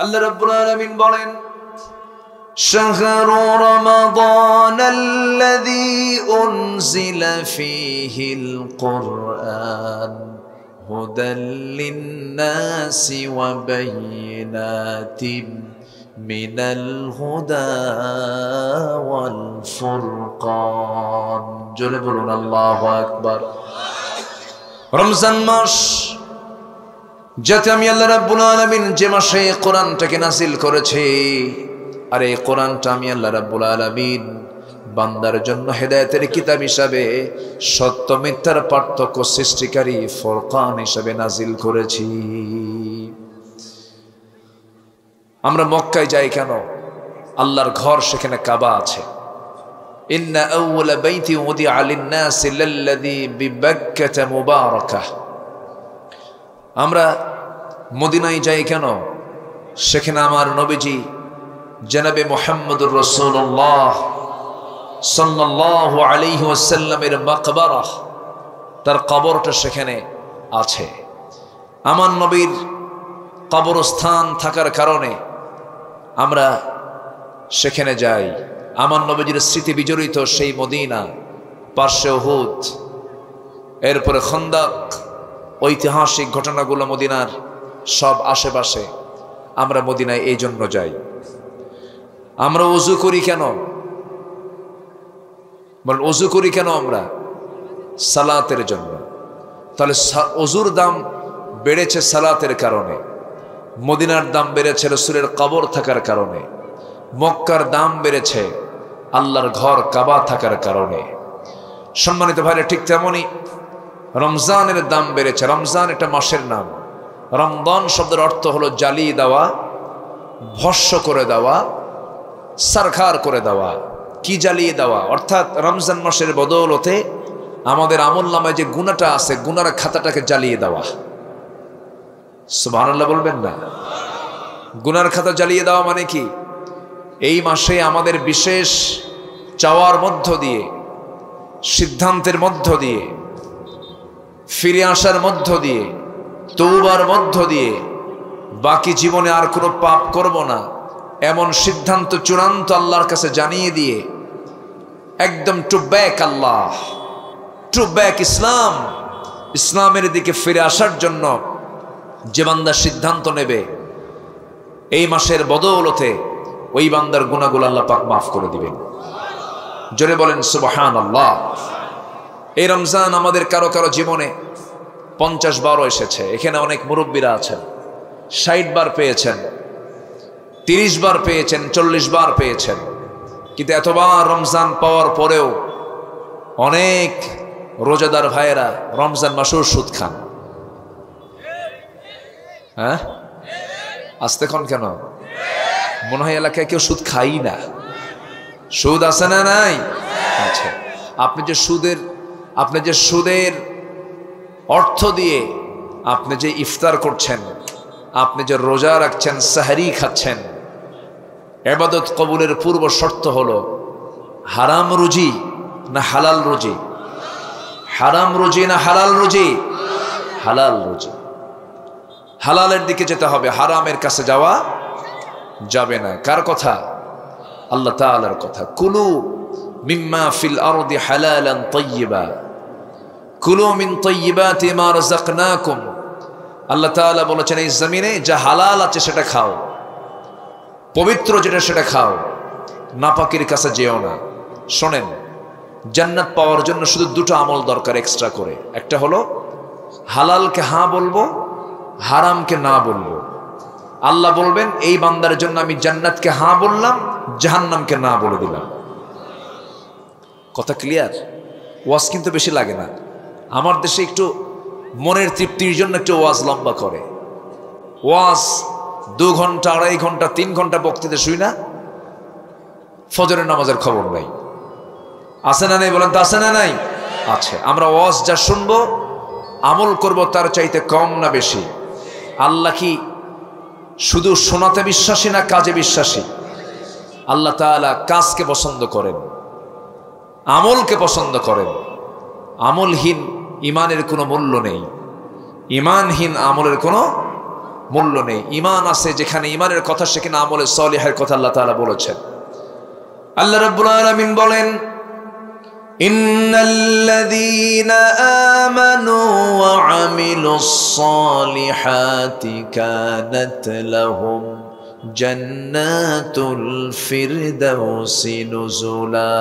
আল্লাহ রাব্বুল আলামিন বলেন, শাহরু রমাদানাল্লাযী উনজিলা ফীহিল কুরআন হুদাল লিন-নাসি ওয়া বায়িনাতিন মিনাল হুদা ওয়াল ফুরকান। জোরে বলুন আল্লাহু আকবার। রমজান মাস, যাতে আমি আল্লাহ রাব্বুল আলামিন যে মাসে কোরআনটাকে নাযিল করেছি, আর এই কোরআনটা আমি আল্লাহ রাব্বুল আলামিন বান্দার জন্য হেদায়েতের কিতাব হিসাবে সত্য মিথ্যার পার্থক্য সৃষ্টিকারী ফুরকান হিসাবে নাযিল করেছি। আমরা মক্কায় যাই কেন? আল্লাহর ঘর, সেখানে কাবা আছে। ইন্না আউওয়ালা বাইতি উদিআ লিন-নাসি লাল্লাযী বিবাক্কাতা মুবারাকাহ। আমরা মদিনায় যাই কেন? সেখানে আমার নবীজি জনাবে মুহাম্মদুর রাসূলুল্লাহ সাল্লাল্লাহু আলাইহি ওয়াসাল্লামের মাকবারা, তার কবরটা সেখানে আছে। আমার নবীর কবরস্থান থাকার কারণে আমরা সেখানে যাই। আমার নবীজির স্মৃতি বিজড়িত সেই মদিনা, পার্শ্বে উহুদ, এরপরে খন্দক, ঐতিহাসিক ঘটনাগুলো মদিনার সব আশেপাশে। আমরা মদিনায় এই জন্য যাই। আমরা ওযু করি কেন? বলেন, ওযু করি কেন আমরা? সালাতের জন্য। তাহলে ওযুর দাম বেড়েছে সালাতের কারণে, মদিনার দাম বেড়েছে রাসূলের কবর থাকার কারণে, মক্কার দাম বেড়েছে আল্লাহর ঘর কাবা থাকার কারণে। সম্মানিত ভাইরা, ঠিক তেমনই রমজানের দাম বেড়েছে। রমজান একটা মাসের নাম। রমদান শব্দের অর্থ হলো জ্বালিয়ে দেওয়া, ভস্য করে দেওয়া, সারখার করে দেওয়া। কি জ্বালিয়ে দেওয়া? অর্থাৎ রমজান মাসের বদৌলতে আমাদের আমলনামায় যে গুনাহটা আছে, গুনার খাতাটাকে জ্বালিয়ে দেওয়া। সুবহানাল্লাহ বলবেন না? গুনার খাতা জ্বালিয়ে দেওয়া মানে কি? এই মাসে আমাদের বিশেষ চাওয়ার মধ্য দিয়ে, সিদ্ধান্তের মধ্য দিয়ে, ফিরে আসার মধ্য দিয়ে, তওবার মধ্য দিয়ে বাকি জীবনে আর কোনো পাপ করব না এমন সিদ্ধান্ত চূড়ান্ত আল্লাহর কাছে জানিয়ে দিয়ে একদম to back Allah, to back Islam, ইসলামের দিকে ফিরে আসার জন্য যে বান্দা সিদ্ধান্ত নেবে, এই মাসের বদৌলতে ওই বান্দার গুনাহগুলো আল্লাহ পাক মাফ করে দিবেন। জোরে বলেন সুবহানাল্লাহ। এই রমজান আমাদের কারো কারো জীবনে 50 বারও এসেছে। এখানে অনেক মুরব্বীরা আছেন, 60 বার পেয়েছেন, 30 বার পেয়েছেন, 40 বার পেয়েছেন। কিন্তু এতবার রমজান পাওয়ার পরেও অনেক রোজাদার ভাইয়েরা রমজান মাসেও সুদ খান। হ্যাঁ, আসতে কোন কেন? মনে হয় এলাকায় কেউ সুদ খাই না। সুদ আছে না নাই? আচ্ছা, আপনি যে সুদের অর্থ দিয়ে আপনি যে ইফতার করছেন, আপনি যে রোজা রাখছেন, সাহরি খাচ্ছেন, ইবাদত কবুলের পূর্ব শর্ত হলো হারাম রুজি না হালাল রুজি? হারাম রুজি না হালাল রুজি? হালাল রুজি। হালালের দিকে যেতে হবে, হারামের কাছে যাওয়া যাবে না। কার কথা? আল্লাহ তাআলার কথা। কুলু মিম্মা ফিল আরদি হালালান তাইয়্যিবা, কুলু মিন তাইয়্যিবাতি মা রাযাকনাকুম। আল্লাহ তাআলা বলেছেন, এই জমিনে যা হালাল আছে সেটা খাও, পবিত্র যেটা সেটা খাও, নাপাকের কাছে যেও না। শোনেন, জান্নাত পাওয়ার জন্য শুধু দুটো আমল দরকার এক্সট্রা করে। একটা হলো হালালকে হ্যাঁ বলবো, হারামকে না বলবো। আল্লাহ বলবেন, এই বান্দার জন্য আমি জান্নাতকে হ্যাঁ বললাম, জাহান্নামকে না বলে দিলাম। কথা ক্লিয়ার? ওয়াজ কিন্তু বেশি লাগে না। আমার দেশে একটু মনের তৃপ্তির জন্য একটু ওয়াজ লম্বা করে। ওয়াজ 2 ঘন্টা, 2.5 ঘন্টা, 3 ঘন্টা বক্তৃতা শুই না, ফজরের নামাজের খবর নাই। আছে না নাই? বলেন তো আছে না নাই? আছে। আমরা ওয়াজ যা শুনবো, আমল করব তার চাইতে কম না বেশি? আল্লাহ কি শুধু শোনাতে বিশ্বাসী না কাজে বিশ্বাসী? আল্লাহ তাআলা কাজকে পছন্দ করেন, আমলকে পছন্দ করেন। আমলহীন ইমানের কোনো মূল্য নেই, ইমানহীন আমলের কোনো মূল্য নেই। ঈমান আছে যেখানে ঈমানের কথা, সেখানে আমলে সালিহের কথা আল্লাহ তাআলা বলেছেন। আল্লাহ রাব্বুল আলামিন বলেন, ইন্নাল্লাযীনা আমানু ওয়া আমিলুস সালিহাতি কানাত লাহুম জান্নাতুল ফিরদাউসি নুজুলা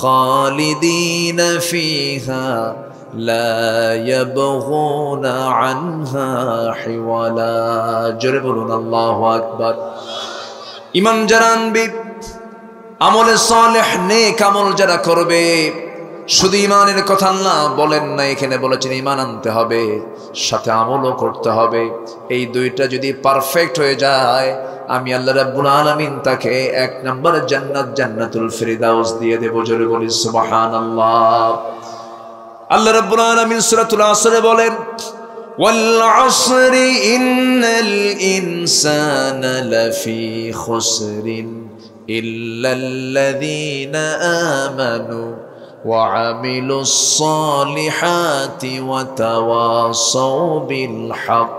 খালিদিনা ফিহা লা ইয়াবগুনা আনহা হিওয়ালা। জোরে বলুন আল্লাহু আকবার। ঈমান যারা আনবে, আমলে সালেহ নেক আমল যারা করবে, শুধু ঈমানের কথা আল্লাহ বলেন না, এখানে বলেছেন ঈমান আনতে হবে, সাথে আমলও করতে হবে। এই দুইটা যদি পারফেক্ট হয়ে যায়, আমি আল্লাহ রাব্বুল আলামিন তাকে 1 নম্বরে জান্নাত, জান্নাতুল ফিরদাউস দিয়ে দেব। জোরে বলি সুবহানাল্লাহ। আল্লাহ রাব্বুল আলামিন সূরাতুল আসরে বলেন, ওয়াল আসরি ইন্নাল ইনসানা লাফি খুসরিন ইল্লাল্লাযীনা আমানু ওয়া আমিলুস সালিহাতি ওয়া তাওয়াসাউ বিল হক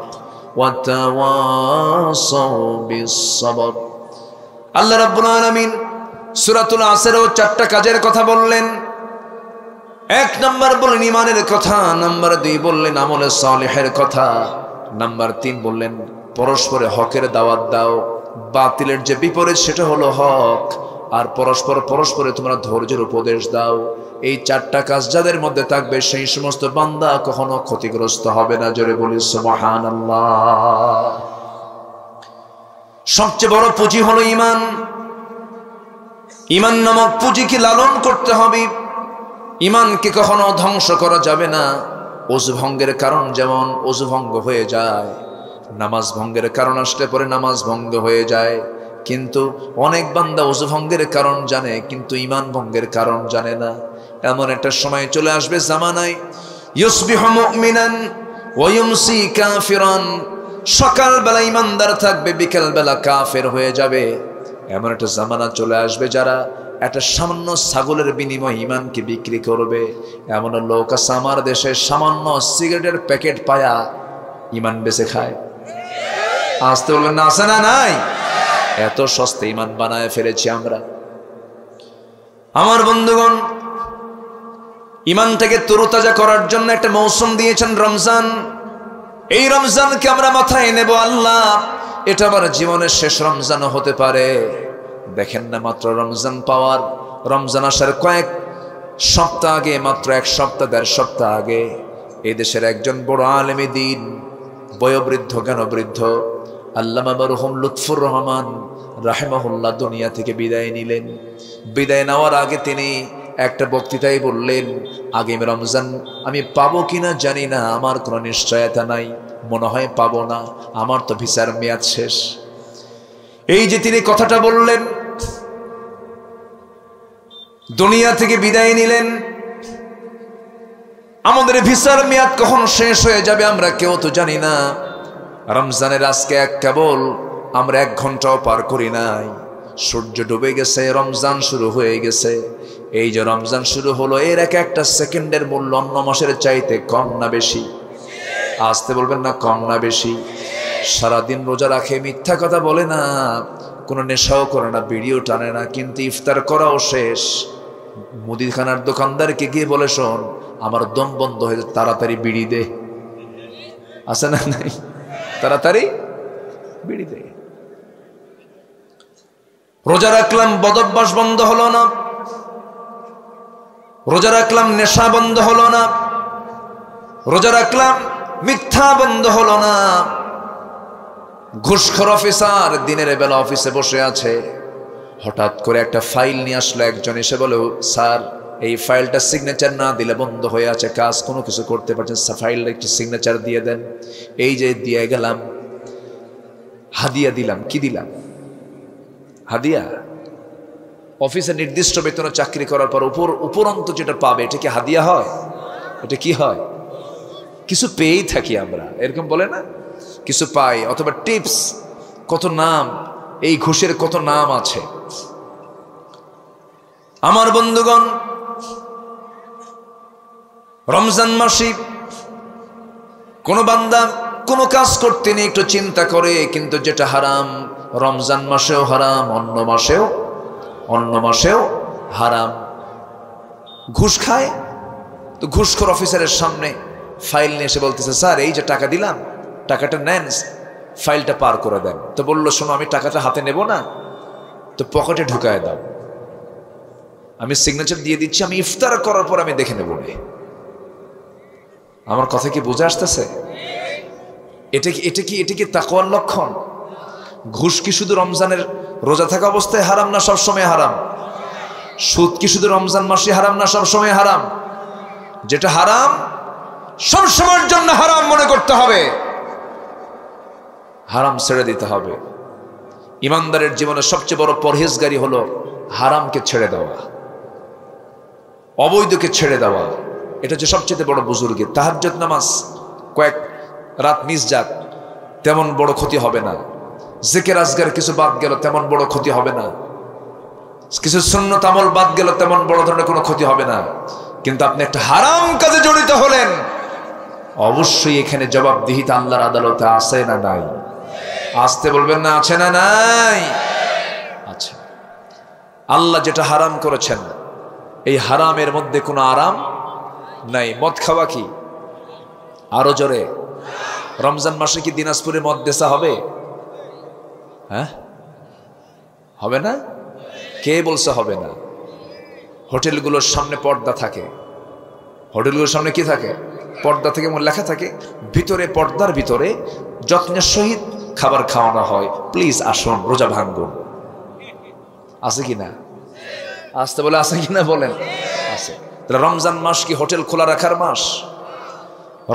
ওয়া তাওয়াসাউ বিস সাবর। আল্লাহ রাব্বুল আলামিন সূরাতুল আসরেও 4টা কাজের কথা বললেন। 1 নম্বর বললেন ঈমানের কথা, নাম্বার 2 বললেন আমলে সালিহের কথা, নাম্বার 3 বললেন পরস্পরে হকের দাওয়াত দাও, বাতিলের যে বিপরীত সেটা হলো হক, আর পরস্পরে তোমরা ধৈর্যের উপদেশ দাও। এই 4টা কাজ যাদের মধ্যে থাকবে, সেই সমস্ত বান্দা কখনো ক্ষতিগ্রস্ত হবে না। জোরে বলি সুবহানাল্লাহ। সবচেয়ে বড় পুঁজি হলো ঈমান। ঈমান নামক পুঁজিকে লালন করতে হবে। ঈমানকে কখনো ধ্বংস করা যাবে না। ওযু ভঙ্গের কারণ যেমন ওযু ভঙ্গ হয়ে যায়, নামাজ ভঙ্গের কারণ আসলে পরে নামাজ ভঙ্গ হয়ে যায়, কিন্তু অনেক বান্দা ওযু ভঙ্গের কারণ জানে, কিন্তু ঈমান ভঙ্গের কারণ জানে না। এমন একটা সময় চলে আসবে জামানায়, ইউসবিহু মুমিনান ওয়া ইউমসি কাফিরান, সকালবেলা ঈমানদার থাকবে, বিকেলবেলা কাফের হয়ে যাবে। এমন একটা জামানা চলে আসবে যারা একটা সামান্য ছাগলের বিনিময়ে ঈমানকে বিক্রি করবে। এমন লোক আছে আমার দেশে, সামান্য সিগারেটের প্যাকেট পায়া ঈমান বেচে খায়। আসতে বলবেন না, আছে না নাই? এত সস্তা ঈমান বানায় ফেলেছি আমরা। আমার বন্ধুগণ, ঈমানটাকে তরুতাজা করার জন্য একটা মৌসুম দিয়েছেন রমজান। এই রমজানকে আমরা মাথায় নেব, আল্লাহ এটা আমার জীবনের শেষ রমজানও হতে পারে। দেখেন না, মাত্র রমজান পাওয়ার, রমজান আসার কয়েক সপ্তাহ আগে, মাত্র 1 সপ্তাহ 1.5 সপ্তাহ আগে, এই দেশের একজন বড় আলেমে দ্বীন, বয়োবৃদ্ধ জ্ঞানবৃদ্ধ আল্লামা মরহুম লুৎফুর রহমান রাহিমাহুল্লাহ দুনিয়া থেকে বিদায় নিলেন। বিদায় নেওয়ার আগে তিনি একটা বক্তৃতায় বললেন, আগামী রমজান আমি পাবো কিনা জানি না, আমার কোনো নিশ্চয়তা নাই, মনে হয় পাবো না, আমার তো ভিসার মেয়াদ শেষ। এই যে তিনি কথাটা বললেন, দুনিয়া থেকে বিদায় নিলেন, আমাদের ভিসার মেয়াদ কখন শেষ হয়ে যাবে আমরা কেউ তো জানি না। রমজানের আজকে কেবল আমরা 1 ঘন্টাও পার করি নাই, সূর্য ডুবে গেছে, রমজান শুরু হয়ে গেছে। এই যে রমজান শুরু হলো, এর একটা সেকেন্ডের মূল্য অন্য মাসের চাইতে কম না বেশি? আসতে বলবেন না, কম না বেশি? সারাদিন রোজা রাখে, মিথ্যা কথা বলে না, কোনো নেশাও করে না, বিড়িও টানে না, কিন্তু ইফতার করাও শেষ। মুদিখানার দোকানদারকে গিয়ে বলে, শোন আমার দম বন্ধ হয়ে যায়, তাড়াতাড়ি বিড়ি দে। আছে না নাই? তাড়াতাড়ি বিড়ি দে। রোজা রাখলাম, বদভ্যাস বন্ধ হলো না। রোজা রাখলাম, নেশা বন্ধ হলো না। রোজা রাখলাম, মিথ্যা বন্ধ হলো না। ঘুষখোর অফিসার দিনের বেলা অফিসে বসে আছে, হঠাৎ করে একটা ফাইল নিয়ে আসলো, একজন এসে বলে, স্যার এই ফাইলটা সিগনেচার না দিলে বন্ধ হয়ে আছে কাজ, কোনো কিছু করতে পারছেন, ফাইলটা একটু সিগনেচার দিয়ে দেন। এই যে দিয়ে গেলাম, হাদিয়া দিলাম। কি দিলাম? হাদিয়া। অফিসে নির্দিষ্ট বেতনে চাকরি করার পর উপরন্ত যেটা পাবে, এটা কি হাদিয়া হয়? এটা কি হয়? কিছু পেয়েই থাকি আমরা, এরকম বলে না, কিছু পাই, অথবা টিপস। কত নাম, এই ঘুষের কত নাম আছে। আমার বন্ধুগণ, রমজান মাসে কোন বান্দা কোনো কাজ করতে নেই একটু চিন্তা করে, কিন্তু যেটা হারাম রমজান মাসেও হারাম, অন্য মাসেও হারাম। ঘুষ খায় তো ঘুষখোর অফিসারের সামনে ফাইল নিয়ে এসে বলতেছে, স্যার এই যে টাকা দিলাম, টাকাটা নেন, ফাইলটা পার করে দেন। তো বললো, শোনো আমি টাকাটা হাতে নেব না, তো পকেটে ঢুকায় দাও, আমি সিগনেচার দিয়ে দিচ্ছি, আমি ইফতার করার পর আমি দেখে নেব। আমার কথা কি বুঝে আসতেছে? এটা কি তাকওয়ার লক্ষণ? ঘুষ কি শুধু রমজানের রোজা থাকা অবস্থায় হারাম না সবসময় হারাম? সুদ কি শুধু রমজান মাসে হারাম না সবসময় হারাম? যেটা হারাম সবসময়ের জন্য হারাম মনে করতে হবে, হারাম ছেড়ে দিতে হবে। ইমানদারের জীবনে সবচেয়ে বড় পরহেজগারি হলো হারামকে ছেড়ে দেওয়া, অবৈধকে ছেড়ে দেওয়া। এটা হচ্ছে সবচেয়ে বড় বুজুর্গি। তাহাজ্জুদ নামাজ কয়েক রাত মিস যাক তেমন বড় ক্ষতি হবে না, জিকির আজগার কিছু বাদ গেল তেমন বড় ক্ষতি হবে না, কিছু সুন্নত আমল বাদ গেল তেমন বড় ধরনের কোনো ক্ষতি হবে না। কিন্তু আপনি একটা হারাম কাজে জড়িত হলেন, অবশ্যই এখানে জবাবদিহিতা আল্লাহর আদালতে আছে না নাই? আসতে বলবেন না, আছে না নাই? আচ্ছা, আল্লাহ যেটা হারাম করেছেন এই হারামের মধ্যে কোনো আরাম নাই। মদ খাওয়া কি? আরো জোরে। রমজান মাসে কি দিনাজপুরে মদ দেশা হবে? হ্যাঁ, হবে না? কে বলছে হবে না? হোটেলগুলোর সামনে পর্দা থাকে, হোটেলগুলোর সামনে কি থাকে? পর্দা থেকে লেখা থাকে, ভিতরে পর্দার ভিতরে যত্নের সহিত খাবার খাওয়ানো হয়, প্লিজ আসুন, রোজা ভাঙ্গুন। আছে কি না? আসতে বলে আছে কিনা বলেন? আছে। তাহলে রমজান মাস কি হোটেল খোলা রাখার মাস?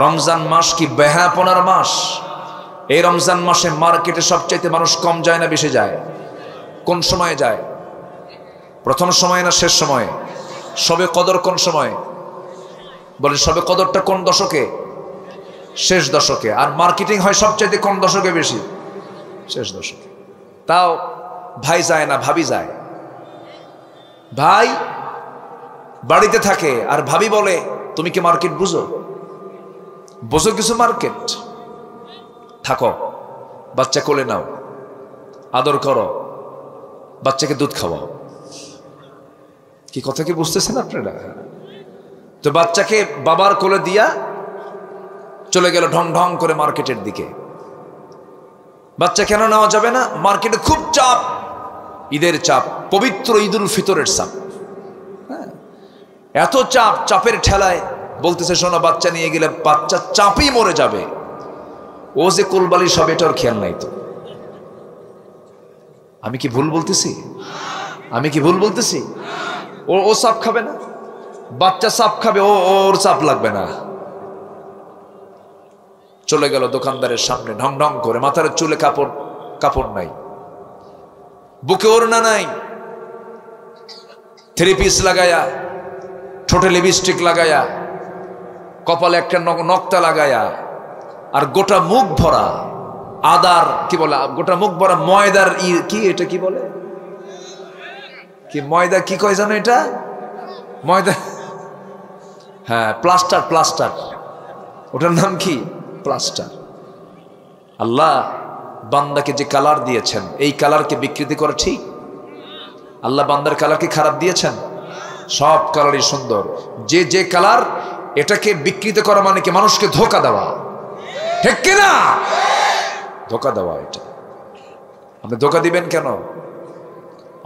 রমজান মাস কি বেহাপনার মাস? এই রমজান মাসে মার্কেটে সবচাইতে মানুষ কম যায় না বেশি যায়? কোন সময়ে যায়? প্রথম সময় না শেষ সময়ে? সবে কদর কোন সময়? বলেন, সবে কদরটা কোন দশকে? শেষ দশকে। আর মার্কেটিং হয় সবচাইতে কোন দশকে বেশি? শেষ দশকে। তাও ভাই যায় না, ভাবি যায়। ভাই বাড়িতে থাকে আর ভাবি বলে, তুমি কি মার্কেট বুঝো? বোঝো কিছু মার্কেট? থাকো, বাচ্চা কোলে নাও, আদর করো, বাচ্চাকে দুধ খাওয়াও। কি কথা কি বুঝতেছেন আপনারা? তো বাচ্চাকে বাবার কোলে দিয়া চলে গেল ঢং ঢং করে মার্কেটের দিকে। বাচ্চা কেন নেওয়া যাবে না? মার্কেটে খুব চাপ, ঈদের চাপ, পবিত্র ঈদুল ফিতরের চাপ। হ্যাঁ, এত চাপ, চাপের ঠেলায় বলতেছে, শোনো বাচ্চা নিয়ে গেলে বাচ্চা চাপই মরে যাবে, ও যে কোলবালি সব এটার খেয়াল নাই। তো আমি কি ভুল বলতেছি? আমি কি ভুল বলতেছি? ও চাপ খাবে না, বাচ্চা চাপ খাবে, ওর চাপ লাগবে না। চলে গেল দোকানদারের সামনে ঢং ঢং করে, মাথার চুলে কাপড় নাই, বুকে ওড়না নাই, 3 পিস লাগায়া, ঠোঁটে লিপস্টিক লাগায়া, কপালে একটা নকটা লাগায়া, আর গোটা মুখ ভরা আদার কি বলে, গোটা মুখ ভরা ময়দার কি, এটা কি বলে, কি ময়দা কি কয় জানো এটা? ময়দা, হ্যাঁ প্লাস্টার, ওটার নাম কি? প্লাস্টার। আল্লাহ বান্দাকে যে কালার দিয়েছেন, এই কালারকে বিকৃতি করে ঠিক? আল্লাহ বান্দার কালারকে খারাপ দিয়েছেন? সব কালারই সুন্দর। যে কালার, এটাকে বিকৃত করা মানে কি? মানুষকে ধোকা দেওয়া, ঠিক কিনা? ধোকা দেওয়া। এটা আপনি ধোকা দিবেন কেন?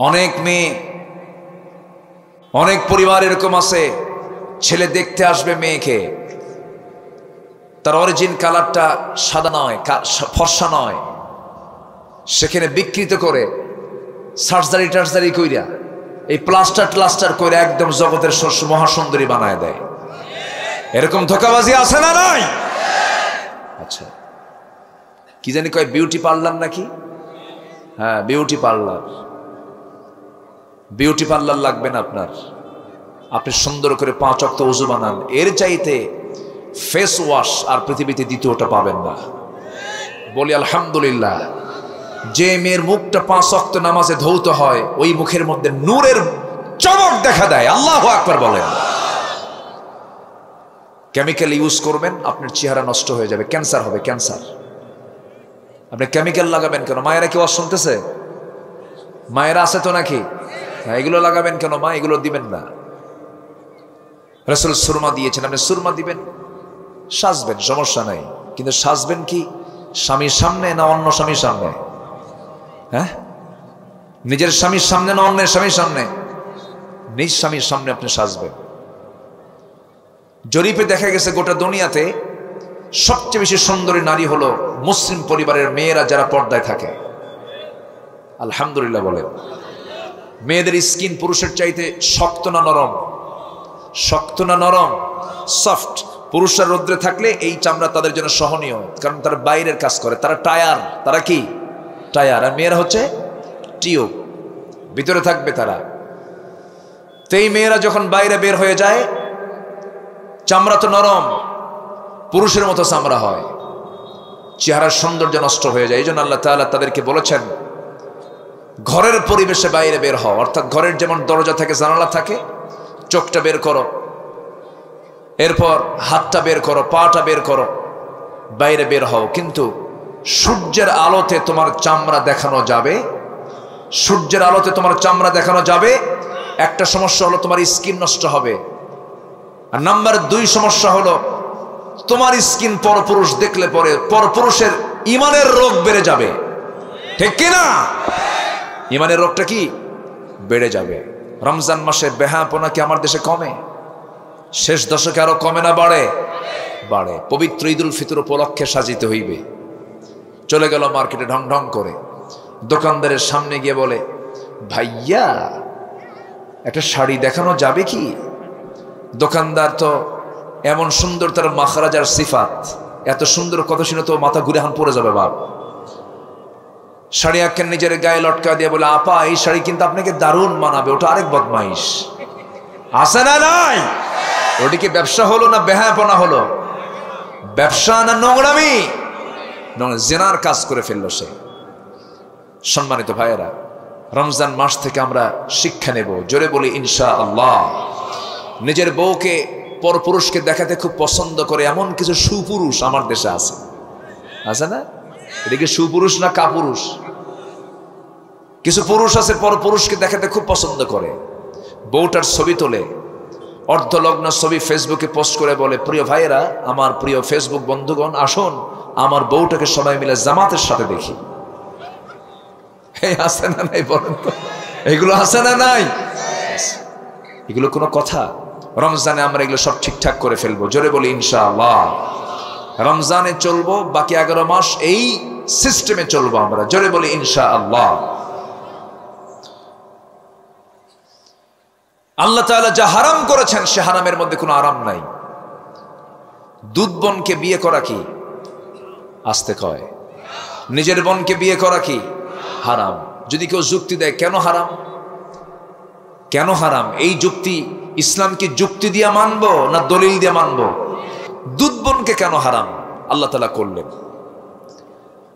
অনেক মেয়ে, অনেক পরিবার এরকম আছে, ছেলে দেখতে আসবে মেয়েকে, তার অরিজিন কালারটা সাদা নয়, ফর্সা নয়, সেখানে বিকৃত করে সার্জারি কইরা, এই প্লাস্টার করে একদম জগতের মহাসুন্দরী বানায় দেয়। এরকম ধোকাবাজি আছে না নাই? আচ্ছা, কি জানি কয় বিউটি পার্লার নাকি? হ্যাঁ, বিউটি পার্লার লাগবে না আপনার। আপনি সুন্দর করে 5 ওয়াক্ত ওযু বানান, এর চাইতে ফেস ওয়াশ আর পৃথিবীতে দ্বিতীয়টা পাবেন না। বলি আলহামদুলিল্লাহ। যে মেয়ের মুখটা 5 ওয়াক্ত নামাজে ধৌত হয়, ওই মুখের মধ্যে নূরের চমক দেখা দেয়। আল্লাহু আকবার বলেন। কেমিক্যাল ইউজ করবেন, আপনার চেহারা নষ্ট হয়ে যাবে, ক্যান্সার হবে, ক্যান্সার। আপনি কেমিক্যাল লাগাবেন কেন? মায়েরা কি ওয়াজ শুনতেছে? মায়েরা আছে তো নাকি? এগুলো লাগাবেন কেন মা? এগুলো দিবেন না। রাসূল সুরমা দিয়েছেন, আপনি সুরমা দিবেন, সাজবেন, সমস্যা নাই। কিন্তু সাজবেন কি স্বামীর সামনে না অন্য স্বামীর সামনে? হ্যাঁ, নিজের স্বামীর সামনে না অন্যের স্বামীর সামনে? নিজ স্বামীর সামনে আপনি সাজবেন। জরিপে দেখা গেছে গোটা দুনিয়াতে সবচেয়ে বেশি সুন্দরী নারী হলো মুসলিম পরিবারের মেয়েরা, যারা পর্দায় থাকে। আলহামদুলিল্লাহ বলে। মেয়েদের স্কিন পুরুষের চাইতে শক্ত না নরম? শক্ত না নরম? সফট। পুরুষরা রোদ্রে থাকলে এই চামড়া তাদের জন্য সহনীয়, কারণ তারা বাইরের কাজ করে, তারা টায়ার। তারা কি? টায়ার। আর মেয়েরা হচ্ছে টিউব, ভিতরে থাকবে তারা। তো এই মেয়েরা যখন বাইরে বের হয়ে যায়, চামড়া তো নরম, পুরুষের মতো চামড়া হয়, চেহারার সৌন্দর্য নষ্ট হয়ে যায়। এই জন্য আল্লাহ তাআলা তাদেরকে বলেছেন ঘরের পরিবেশে বাইরে বের হও, অর্থাৎ ঘরের যেমন দরজা থাকে, জানালা থাকে, চোখটা বের করো, এরপর হাতটা বের করো, পাটা বের করো, বাইরে বের হও। কিন্তু সূর্যের আলোতে তোমার চামড়া দেখানো যাবে, সূর্যের আলোতে তোমার চামড়া দেখানো যাবে। একটা সমস্যা হলো তোমার স্কিন নষ্ট হবে, আর নাম্বার 2 সমস্যা হলো তোমার স্কিন পরপুরুষ দেখলে পরে পরপুরুষের ইমানের রোগ বেড়ে যাবে। ঠিক কিনা? ইমানের রোগটা কি বেড়ে যাবে। রমজান মাসে বেহাপনা কি আমার দেশে কমে? শেষ দশকে আরো কমে না বাড়ে? বাড়ে। পবিত্র ঈদুল ফিতর উপলক্ষে সাজিতে হইবে। চলে গেল মার্কেটে ঢং ঢং করে, দোকানদারের সামনে গিয়ে বলে, ভাইয়া একটা শাড়ি দেখানো যাবে কি? দোকানদার তো এমন সুন্দর, তার মাখরাজার সিফাত এত সুন্দর, কথা শুনে তো মাথা ঘুরে হান পড়ে যাবে বাপ। শাড়ি আঁকেন নিজের গায়ে লটকা দিয়ে বলে, আপা এই শাড়ি কিন্তু আপনাকে দারুণ মানাবে। ওটা আরেক বদমাইশ। আছে না নাই? ওটি কি ব্যবসা হলো না বেহায়াপনা হলো? ব্যবসা না নোংরামি? জেনার কাজ করে ফেললো সে। সম্মানিত ভাইয়েরা, রমজান মাস থেকে আমরা শিক্ষা নেব। জোরে বলি ইনশাআল্লাহ। নিজের বউকে পরপুরুষকে দেখাতে খুব পছন্দ করে এমন কিছু সুপুরুষ আমার দেশে আছে। আছে না? এটা কি সুপুরুষ না কাপুরুষ? কিছু পুরুষ আছে পরপুরুষকে দেখাতে খুব পছন্দ করে। বউটার ছবি তোলে, অর্ধলগ্ন ছবি ফেসবুকে পোস্ট করে বলে, প্রিয় ভাইয়েরা, আমার প্রিয় ফেসবুক বন্ধুগণ, আসুন আমার বউটাকে সবাই মিলে জামাতের সাথে দেখি। আছে না নাই বলেন তো? এগুলো আছে না নাই? এগুলো কোনো কথা? রমজানে আমরা এগুলো সব ঠিকঠাক করে ফেলবো। জোরে বলি ইনশাআল্লাহ। রমজানে চলবো, বাকি 11 মাস এই সিস্টেমে চলবো আমরা। জোরে বলি ইনশাআল্লাহ। আল্লাহ তাআলা যা হারাম করেছেন সে হারামের মধ্যে কোনো আরাম নাই। দুধ বোনকে বিয়ে করা কি? আস্তে কয়। নিজের বোনকে বিয়ে করা কি? হারাম। যদি কেউ যুক্তি দেয় কেন হারাম, কেন হারাম, এই যুক্তি ইসলাম কি যুক্তি দিয়ে মানবো না দলিল দিয়ে মানবো? দুধ বোনকে কেন হারাম আল্লাহ তাআলা করলেন?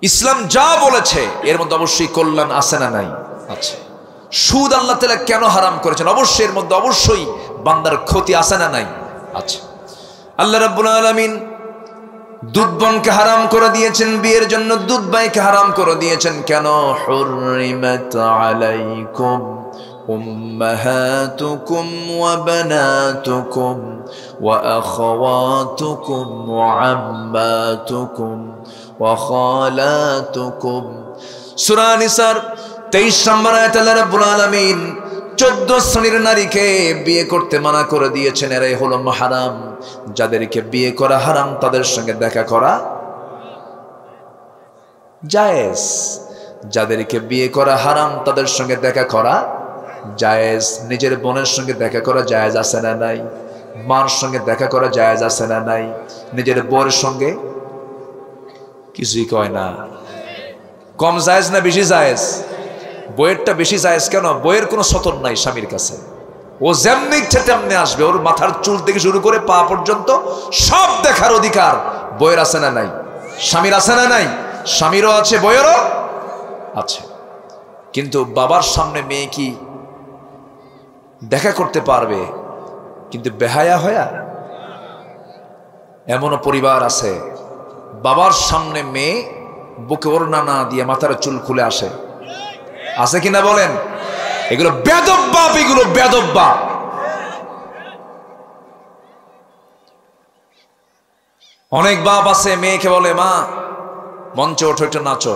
ইসলাম যা বলেছে এর মধ্যে অবশ্যই কল্যাণ আছে না নাই? আচ্ছা। সুদ আল্লাহ তাআলা কেন হারাম করেছেন? অবশ্যই এর মধ্যে অবশ্যই বান্দার ক্ষতি আছে না নাই? আচ্ছা। আল্লাহ রাব্বুল আলামিন দুধ বোনকে হারাম করে দিয়েছেন বিয়ের জন্য, দুধ ভাইকে হারাম করে দিয়েছেন কেন? হুররিমাত আলাইকুম উম্মাহাতুকুম ওয়া বানাতুকুম ওয়া আখাওয়াতুকুম ওয়া আম্মাতুকুম ওয়া খালাতুকুম। সূরা নিসার 23 নম্বর আয়াতে আল্লাহ রাব্বুল আলামিন 14 শ্রেণীর নারীকে বিয়ে করতে মানা করে দিয়েছেন। এরাই হলো মাহরাম। যাদেরকে বিয়ে করা হারাম তাদের সঙ্গে দেখা করা জায়েজ। যাদেরকে বিয়ে করা হারাম তাদের সঙ্গে দেখা করা জায়েজ। নিজের বোনের সঙ্গে দেখা করা জায়েজ আছে না নাই? মার সঙ্গে দেখা করা জায়েজ আছে না নাই? নিজের বউয়ের সঙ্গে কিছুই কয় না। কম জায়েজ না বেশি জায়েজ? বইয়েরটা বেশি জায়েজ কেন? বইয়ের কোনো সতর নাই স্বামীর কাছে। ও যেমনি ইচ্ছে তেমনি আসবে। ওর মাথার চুল থেকে শুরু করে পা পর্যন্ত সব দেখার অধিকার বইয়ের আছে না নাই? স্বামীর আছে না নাই? স্বামীরও আছে, বইয়েরও আছে। কিন্তু বাবার সামনে মেয়ে কি দেখা করতে পারবে? কিন্তু বেহায়া হয়া এমনও পরিবার আছে, বাবার সামনে মেয়ে বুকে ওড়না না দিয়ে মাথার চুল খুলে আসে, আছে কিনা বলেন? এগুলো বেদব বাপ, এগুলো বেদব বাপ। অনেক বাপ আছে মেয়েকে বলে, মা মঞ্চে ওঠো একটু নাচো,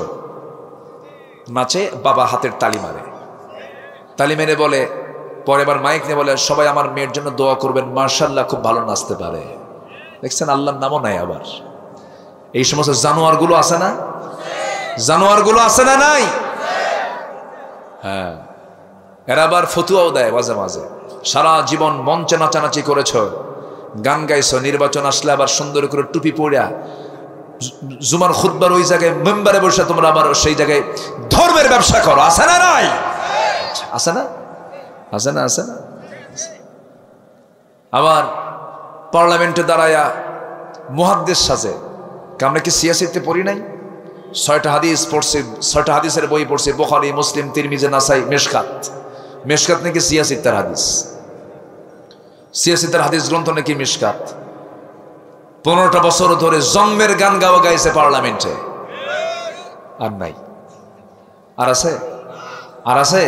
নাচে, বাবা হাতের তালি মারে, তালি মেরে বলে, পরে আবার মাইক নিয়ে বলে, সবাই আমার মেয়ের জন্য দোয়া করবেন, মাশাআল্লাহ খুব ভালো নাচতে পারে। দেখছেন, আল্লাহর নামও নাই। আবার এই সমস্ত জানোয়ার গুলো আছে না, জানোয়ার গুলো আছে না নাই? হ্যাঁ, এরা আবার ফতুয়াও দেয় মাঝে মাঝে। সারা জীবন মঞ্চে নাচানাচি করেছ, গান গাইছো, নির্বাচন আসলে আবার সুন্দর করে টুপি পড়া জুমার খুতবার ওই জায়গায় মেম্বারে বসে তোমরা আবার সেই জায়গায় ধর্মের ব্যবসা করো, আছে না নাই? আছে না, আছে না, আছে না? আবার পার্লামেন্টে দাঁড়ায়া মুহাদ্দিস সাজে। আমরা কি সিয়াসিতে পড়ি নাই? 6টা হাদিস পড়ছি, 6টা হাদিসের বই পড়ছি, বুখারী, মুসলিম, তিরমিজি, নাসাই, মেশকাত। মেশকাত নাকি সিয়াসিতের হাদিস, সিয়াসিতের হাদিস গ্রন্থ নাকি মেশকাত। 15টা বছর ধরে জন্মের গান গাওয়া গাইছে পার্লামেন্টে, আর নাই। আর আছে, আর আছে?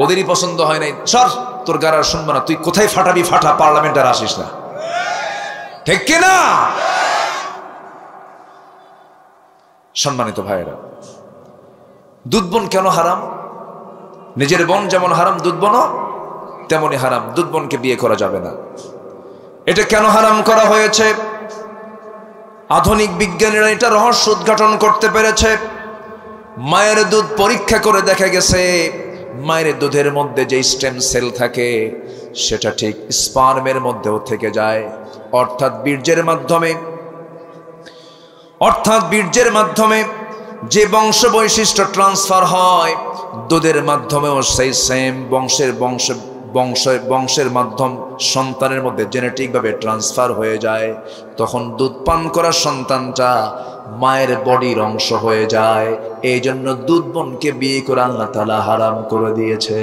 ওদেরই পছন্দ হয় নাই, সর তোর গান আর শুনবো না, তুই কোথায় ফাটাবি ফাটা, পার্লামেন্টে আর আসিস না, ঠিক কিনা? সম্মানিত ভাইয়েরা, দুধ বোন কেন হারাম? নিজের বোন যেমন হারাম, দুধ বোনও তেমনই হারাম। দুধ বোনকে বিয়ে করা যাবে না। এটা কেন হারাম করা হয়েছে? আধুনিক বিজ্ঞানীরা এটা রহস্য উদ্ঘাটন করতে পেরেছে। মায়ের দুধ পরীক্ষা করে দেখা গেছে, মায়ের দুধের মধ্যে যে স্টেম সেল থাকে সেটা ঠিক স্পার্মের মধ্যেও থেকে যায়, অর্থাৎ বীর্যের মাধ্যমে যে বংশ বৈশিষ্ট্য ট্রান্সফার হয়, দুধের মাধ্যমেও সেই সেম বংশের মাধ্যম সন্তানের মধ্যে জেনেটিকভাবে ট্রান্সফার হয়ে যায়। তখন দুধ পান করা সন্তানটা মায়ের বডির অংশ হয়ে যায়। এই জন্য দুধ বোনকে বিয়ে করে আল্লাহ তাআলা হারাম করে দিয়েছে।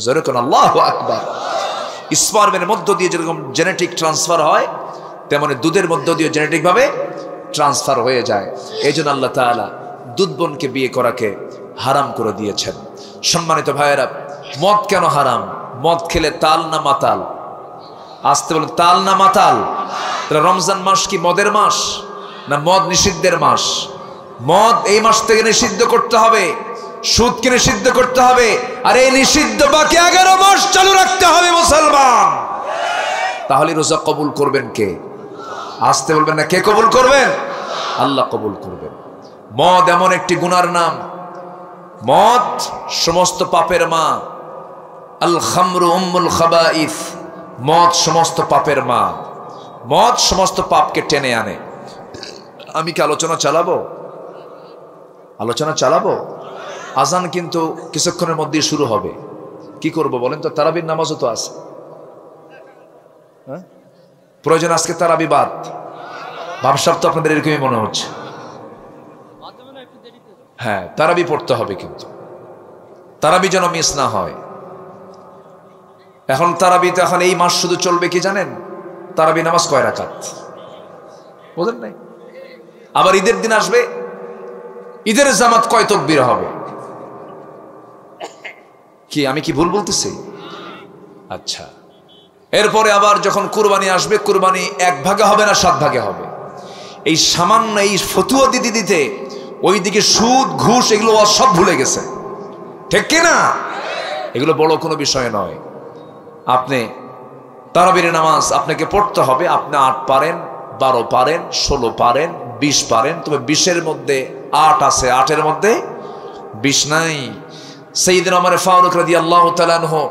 যেরকম আল্লাহু আকবার, স্পার্মের মধ্য দিয়ে যেরকম জেনেটিক ট্রান্সফার হয়, তেমনি দুধের মধ্য দিয়ে জেনেটিকভাবে ট্রান্সফার হয়ে যায়। এই জন্য আল্লাহ তাআলা দুধ বোনকে বিয়ে করাকে হারাম করে দিয়েছেন। সম্মানিত ভাইয়েরা, মদ কেন হারাম? মদ খেলে তাল না মাতাল? আসতে বলেন, তাল না মাতাল? তাহলে রমজান মাস কি মদের মাস না মদ নিষিদ্ধের মাস? মদ এই মাস থেকে নিষিদ্ধ করতে হবে, সুদকে নিষিদ্ধ করতে হবে, আর এই নিষিদ্ধ বাকি 11 মাস চালু রাখতে হবে মুসলমান। তাহলে রোজা কবুল করবেন কে? আসতে বলবেন না, কে কবুল করবেন? আল্লাহ কবুল করবেন। মদ এমন একটি গুনার নাম, মদ সমস্ত পাপের মা। আল খামরু উম্মুল খাবাইস, মদ সমস্ত পাপের মা। মদ সমস্ত পাপকে টেনে আনে। আমি কি আলোচনা চালাবো? আজান কিন্তু কিছুক্ষণের মধ্যেই শুরু হবে। কি করব বলেন তো? তারাবির নামাজও তো আছে। প্রয়োজন আজকে তারাবি বাদ? ভাবসাব তো আপনাদের এরকমই মনে হচ্ছে। হ্যাঁ, তারাবি পড়তে হবে, কিন্তু তারাবি যেন মিস না হয়। এখন তারাবিতে এখন এই মাস শুধু চলবে কি জানেন? তারাবি নামাজ কয় রাকাত বলেন নাই? আবার ঈদের দিন আসবে, ঈদের জামাত কয় তাকবীর হবে? কি আমি কি ভুল বলতেছি? আচ্ছা, এরপরে আবার যখন কুরবানি আসবে, কুরবানি 1 ভাগে হবে না 7 ভাগে হবে। এই সামান্য এই ফতুয়া দিতে ওইদিকে সুদ ঘুষ এগুলো সব ভুলে গেছে, ঠিক কিনা? এগুলো বড় কোনো বিষয় নয়। আপনি তারাবির নামাজ আপনাকে পড়তে হবে। আপনি 8 পারেন, 12 পারেন, 16 পারেন, 20 পারেন, তবে 20-এর মধ্যে 8 আছে, 8-এর মধ্যে 20 নাই। সাইয়েদনা ওমর ফারুক রাদিয়াল্লাহু তাআলা আনহু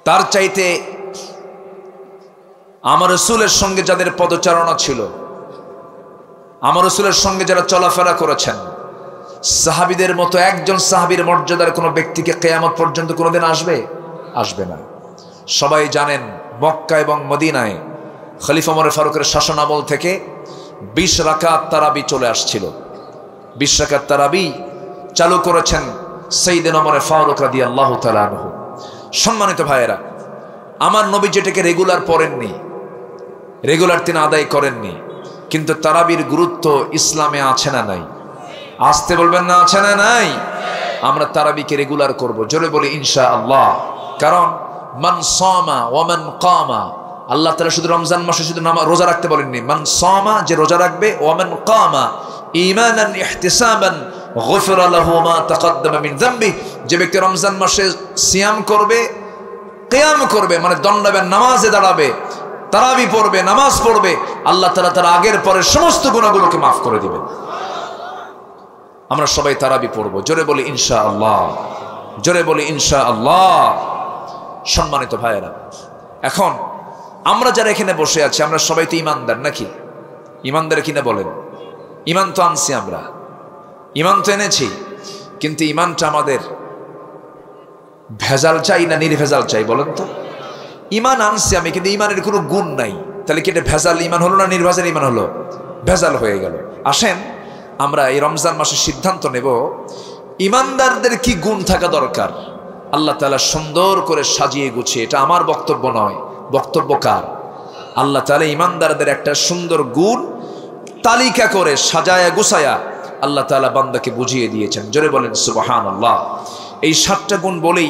তার চাইতে আমার রাসূলের সঙ্গে যাদের পদচারণা ছিল, আমার রাসূলের সঙ্গে যারা চলাফেরা করেছেন, সাহাবীদের মতো একজন সাহাবীর মর্যাদার কোনো ব্যক্তিকে কিয়ামত পর্যন্ত কোনোদিন আসবে না। সবাই জানেন মক্কা এবং মদিনায় খলিফা ওমর ফারুকের শাসনামল থেকে 20 রাকাত তারাবি চলে আসছিল। 20 রাকাত তারাবি চালু করেছেন সাইয়েদনা ওমর ফারুক রাদিয়াল্লাহু তাআলা আনহু। সম্মানিত ভাইয়েরা, আমার নবী যেটাকে রেগুলার পড়েননি, রেগুলার তিনি আদায় করেননি, কিন্তু তারাবির গুরুত্ব ইসলামে আছে না নাই? আসতে বলবেন না, আছে না নাই? আমরা তারাবিকে রেগুলার করব, জোরে বলি ইনশাআল্লাহ। কারণ মান সামা ওয়া মান কামা, আল্লাহ তাআলা শুধু রমজান মাসে শুধু রোজা রাখতে বলেননি, মান সামা যে রোজা রাখবে, ওয়া মান কামা ঈমানান ইহতিসাবান গুফিরা লাহু মা তাকাদ্দামা মিন যামবি, যে ব্যক্তি রমজান মাসে সিয়াম করবে, কিয়াম করবে মানে দণ্ডাবেন, নামাজে দাঁড়াবে, তারাবি পড়বে, নামাজ পড়বে, আল্লাহ তাআলা তার আগের পরের সমস্ত গুনাহগুলোকে মাফ করে দিবেন। আমরা সবাই তারাবি পড়বো, জোরে বলি ইনশাআল্লাহ, জোরে বলি ইনশাআল্লাহ। সম্মানিত ভাইয়েরা, এখন আমরা যারা এখানে বসে আছি আমরা সবাই তো ইমানদার নাকি? ইমানদার কিনা বলেন? ইমান তো আনছি আমরা, ইমান তো এনেছি, কিন্তু ইমানটা আমাদের ভেজাল চাই না নির্ভেজাল চাই বলেন তো? ইমান আনছি আমি, কিন্তু ইমানের কোনো গুণ নাই, তাহলে কি এটা ভেজাল ইমান হলো না নির্ভেজাল ইমান হলো? ভেজাল হয়ে গেল। আসেন আমরা এই রমজান মাসে সিদ্ধান্ত নেব ইমানদারদের কি গুণ থাকা দরকার। আল্লাহ তাআলা সুন্দর করে সাজিয়ে গুছিয়ে, এটা আমার বক্তব্য নয়, বক্তব্য কার? আল্লাহ তাআলা ইমানদারদের একটা সুন্দর গুণ তালিকা করে সাজায়া গুছায়া আল্লাহ তাআলা বান্দাকে বুঝিয়ে দিয়েছেন, জোরে বলেন সুবহানাল্লাহ। এই 7টা গুণ বলেই